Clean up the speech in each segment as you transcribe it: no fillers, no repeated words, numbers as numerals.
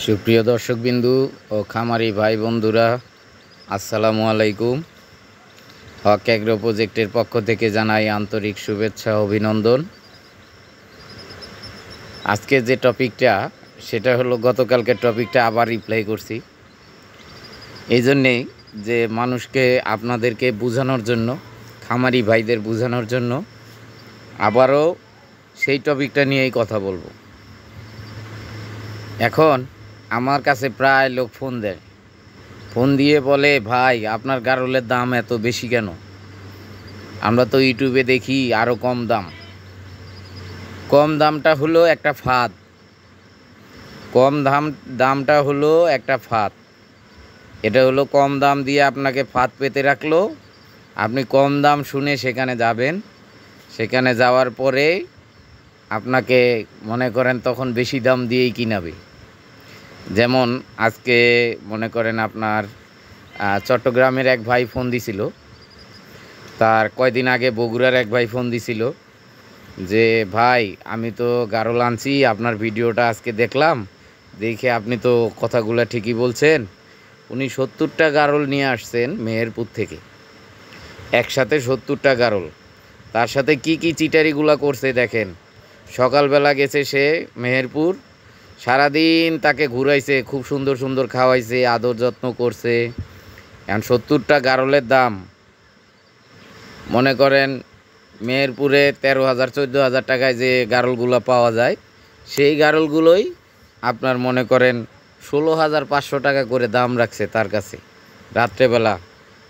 সুপ্রিয় দর্শকবিন্দু ও খামারি ভাই বন্ধুরা, আসসালামু আলাইকুম। হক এগ্রো প্রজেক্টের পক্ষ থেকে জানাই আন্তরিক শুভেচ্ছা ও অভিনন্দন। আজকে যে টপিকটা সেটা হলো গতকালকের টপিকটা আবার রিপ্লাই করছি, এই জন্যেই যে মানুষকে আপনাদেরকে বোঝানোর জন্য, খামারি ভাইদের বোঝানোর জন্য আবারও সেই টপিকটা নিয়েই কথা বলবো। এখন আমার কাছে প্রায় লোক ফোন দেয়, ফোন দিয়ে বলে, ভাই আপনার গারলের দাম এত বেশি কেন? আমরা তো ইউটিউবে দেখি আরও কম দাম। কম দামটা হলো একটা ফাঁদ, দামটা হলো একটা ফাঁদ। এটা হলো কম দাম দিয়ে আপনাকে ফাঁদ পেতে রাখলো। আপনি কম দাম শুনে সেখানে যাবেন, সেখানে যাওয়ার পরে আপনাকে মনে করেন তখন বেশি দাম দিয়েই কিনাবে। যেমন আজকে মনে করেন আপনার চট্টগ্রামের এক ভাই ফোন দিছিল, তার কয়দিন আগে বগুড়ার এক ভাই ফোন দিছিল যে ভাই আমি তো গারল আনছি, আপনার ভিডিওটা আজকে দেখলাম, দেখে আপনি তো কথাগুলো ঠিকই বলছেন। উনি 70টা গারল নিয়ে আসছেন মেহেরপুর থেকে, একসাথে 70টা গারল। তার সাথে কি কি চিটারিগুলা করছে দেখেন। সকালবেলা গেছে সে মেহেরপুর, সারাদিন তাকে ঘুরাইছে, খুব সুন্দর সুন্দর খাওয়াইছে, আদর যত্ন করছে। এখন 70টা গারলের দাম মনে করেন মেহেরপুরে 13,000 14,000 টাকায় যে গারলগুলো পাওয়া যায়, সেই গারলগুলোই আপনার মনে করেন 16,500 টাকা করে দাম রাখছে তার কাছে। রাত্রেবেলা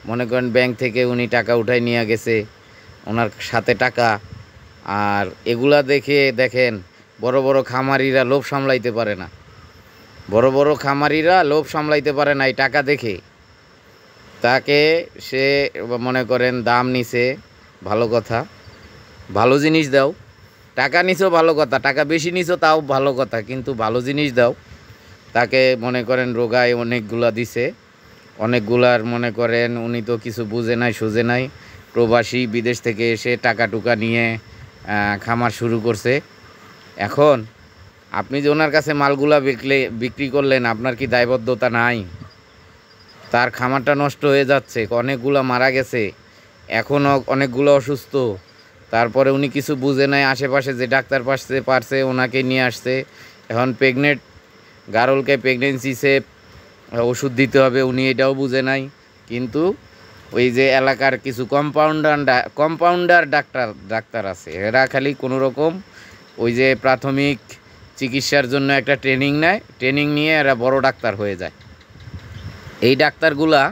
মনে করেন ব্যাংক থেকে উনি টাকা উঠাই নিয়ে গেছে, ওনার সাথে টাকা। আর এগুলা দেখে দেখেন বড় বড় খামারিরা লোভ সামলাইতে পারে না, বড় বড় খামারিরা লোভ সামলাইতে পারে না। এই টাকা দেখে তাকে সে মনে করেন দাম নিছে, ভালো কথা, ভালো জিনিস দাও। টাকা নিছো ভালো কথা, টাকা বেশি নিছো তাও ভালো কথা, কিন্তু ভালো জিনিস দাও। তাকে মনে করেন রোগায় অনেকগুলা দিছে, অনেকগুলার মনে করেন উনি তো কিছু বুঝে নাই সুঝে নাই, প্রবাসী বিদেশ থেকে এসে টাকা টুকা নিয়ে খামার শুরু করছে। এখন আপনি যে ওনার কাছে মালগুলা বিক্রি করলেন, আপনার কি দায়বদ্ধতা নাই? তার খামারটা নষ্ট হয়ে যাচ্ছে, অনেকগুলো মারা গেছে, এখনও অনেকগুলো অসুস্থ। তারপরে উনি কিছু বুঝে নাই, আশেপাশে যে ডাক্তার পারছে ওনাকে নিয়ে আসছে। এখন প্রেগনেন্ট গারলকে প্রেগনেন্সিতে ওষুধ দিতে হবে, উনি এটাও বুঝে নাই। কিন্তু ওই যে এলাকার কিছু কম্পাউন্ডার ডাক্তার আছে, এরা খালি কোনো রকম ওই যে প্রাথমিক চিকিৎসার জন্য একটা ট্রেনিং নেয়, ট্রেনিং নিয়ে এরা বড় ডাক্তার হয়ে যায়। এই ডাক্তারগুলা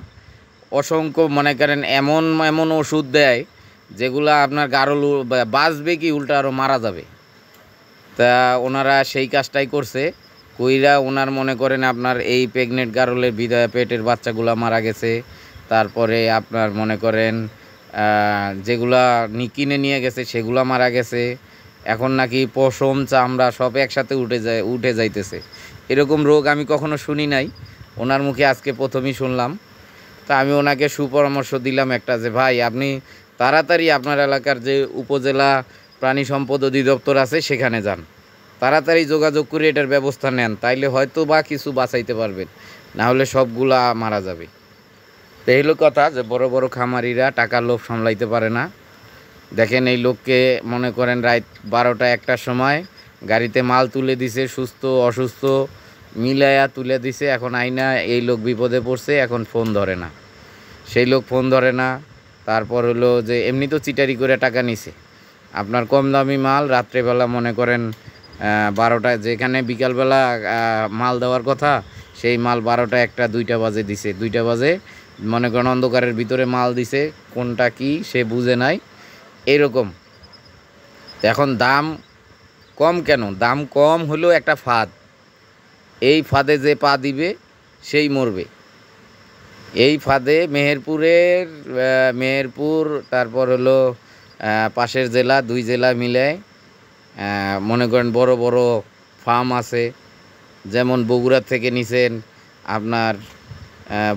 অসংখ্য মনে করেন এমন এমন ওষুধ দেয় যেগুলা আপনার গারল বাঁচবে কি উল্টা আরও মারা যাবে। তা ওনারা সেই কাজটাই করছে, কইরা ওনার মনে করেন আপনার এই প্রেগনেন্ট গারলের বিদায় পেটের বাচ্চাগুলা মারা গেছে। তারপরে আপনার মনে করেন যেগুলা কিনে নিয়ে গেছে সেগুলা মারা গেছে। এখন নাকি পশম চামড়া সব একসাথে উঠে যাইতেছে। এরকম রোগ আমি কখনো শুনি নাই, ওনার মুখে আজকে প্রথমেই শুনলাম। তা আমি ওনাকে সুপরামর্শ দিলাম একটা, যে ভাই আপনি তাড়াতাড়ি আপনার এলাকার যে উপজেলা প্রাণী সম্পদ অধিদপ্তর আছে সেখানে যান, তাড়াতাড়ি যোগাযোগ করে এটার ব্যবস্থা নেন, তাইলে হয়তো বা কিছু বাঁচাইতে পারবেন, না হলে সবগুলা মারা যাবে। তো এই হলো কথা, যে বড় বড় খামারিরা টাকার লোভ সামলাইতে পারে না। দেখেন এই লোককে মনে করেন রাত 12টা 1টার সময় গাড়িতে মাল তুলে দিছে, সুস্থ অসুস্থ মিলাইয়া তুলে দিছে। এখন আইনা এই লোক বিপদে পড়ছে, এখন ফোন ধরে না, সেই লোক ফোন ধরে না। তারপর হলো যে এমনি তো চিটারি করে টাকা নিছে, আপনার কম দামি মাল রাত্রেবেলা মনে করেন 12টায়, যেখানে বিকালবেলা মাল দেওয়ার কথা সেই মাল 12টা 1টা 2টা বাজে দিছে। 2টা বাজে মনে করেন অন্ধকারের ভিতরে মাল দিছে, কোনটা কি সে বুঝে নাই এরকম। এখন দাম কম কেন? দাম কম হলেও একটা ফাঁদ, এই ফাঁদে যে পা দিবে সেই মরবে। এই ফাঁদে মেহেরপুর তারপর হলো পাশের জেলা, 2 জেলা মিলে মনে করেন বড় বড় ফার্ম আছে। যেমন বগুড়ার থেকে নিছেন আপনার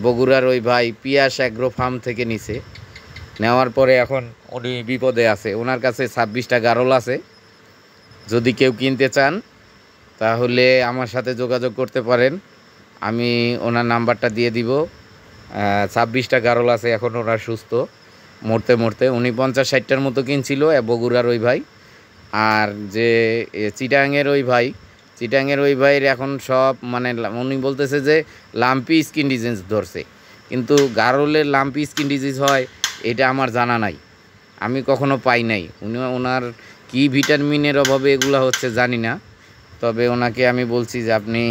বগুড়ার ওই ভাই পিয়াস অ্যাগ্রো ফার্ম থেকে নিছে, নেওয়ার পরে এখন উনি বিপদে আছে। ওনার কাছে 26টা গারল আছে, যদি কেউ কিনতে চান তাহলে আমার সাথে যোগাযোগ করতে পারেন। আমি ওনার নাম্বারটা দিয়ে দিব। 26টা গারল আছে এখন ওনার সুস্থ, মরতে মরতে। উনি 50-60টার মতো কিনছিল বগুড়ার ওই ভাই। আর যে চিটাংয়ের ওই ভাইয়ের এখন সব মানে উনি বলতেছে যে লাম্পি স্কিন ডিজিজ ধরছে, কিন্তু গারলের লাম্পি স্কিন ডিজিজ হয় এটা আমার জানা নাই, আমি কখনো পাই নাই। ওনার কি ভিটামিনের অভাবে এগুলো হচ্ছে জানি না। তবে ওনাকে আমি বলছি যে আপনি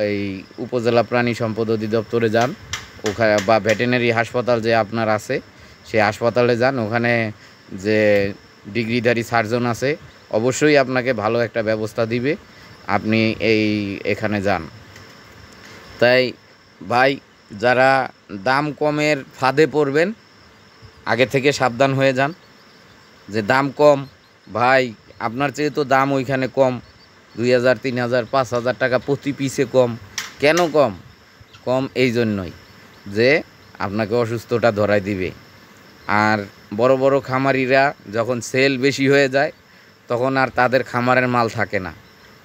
এই উপজেলা প্রাণী সম্পদ অধিদপ্তরে যান, ওখানে বা ভেটেরিনারি হাসপাতাল যে আপনার আছে সেই হাসপাতালে যান, ওখানে যে ডিগ্রিধারী সার্জন আছে অবশ্যই আপনাকে ভালো একটা ব্যবস্থা দিবে। আপনি এখানে যান। তাই ভাই, যারা দাম কমের ফাঁদে পড়বেন আগে থেকে সাবধান হয়ে যান। যে দাম কম, ভাই আপনার চেয়ে তো দাম ওইখানে কম, 2000, 3000, 5000 টাকা প্রতি পিসে কম। কেন কম? কম এই জন্যই যে আপনাকে অসুস্থটা ধরায় দিবে। আর বড় বড় খামারিরা যখন সেল বেশি হয়ে যায় তখন আর তাদের খামারের মাল থাকে না,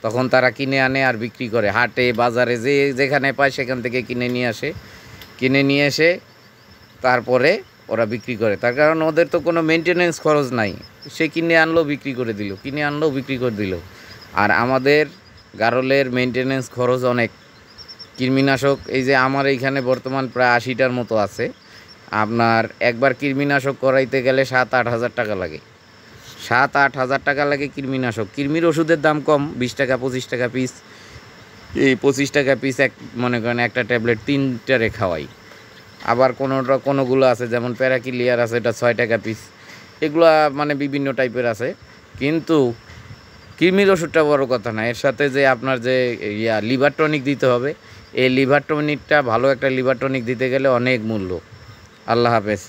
তখন তারা কিনে আনে আর বিক্রি করে হাটে বাজারে, যেখানে পায় সেখান থেকে কিনে নিয়ে এসে তারপরে ওরা বিক্রি করে। তার কারণ ওদের তো কোনো মেনটেনেন্স খরচ নাই, সে কিনে আনলো বিক্রি করে দিল। আর আমাদের গারলের মেনটেনেন্স খরচ অনেক। কৃমিনাশক এই যে আমার এইখানে বর্তমান প্রায় 80টার মতো আছে, আপনার একবার কৃমিনাশক করাইতে গেলে 7-8 হাজার টাকা লাগে। 7-8 হাজার টাকা লাগে কৃমিনাশক। কৃমির ওষুধের দাম কম, 20 টাকা 25 টাকা পিস। এই 25 টাকা পিস মনে করেন একটা ট্যাবলেট 3টারে খাওয়াই। আবার কোনোগুলো আছে যেমন প্যারাকিলিয়ার আছে, এটা 6 টাকা পিস। এগুলা মানে বিভিন্ন টাইপের আছে। কিন্তু কৃমির ওষুধটা বড় কথা না, এর সাথে যে আপনার যে লিভার টনিক দিতে হবে, এই লিভার টনিকটা ভালো একটা লিভার টনিক দিতে গেলে অনেক মূল্য। আল্লাহ হাফেজ।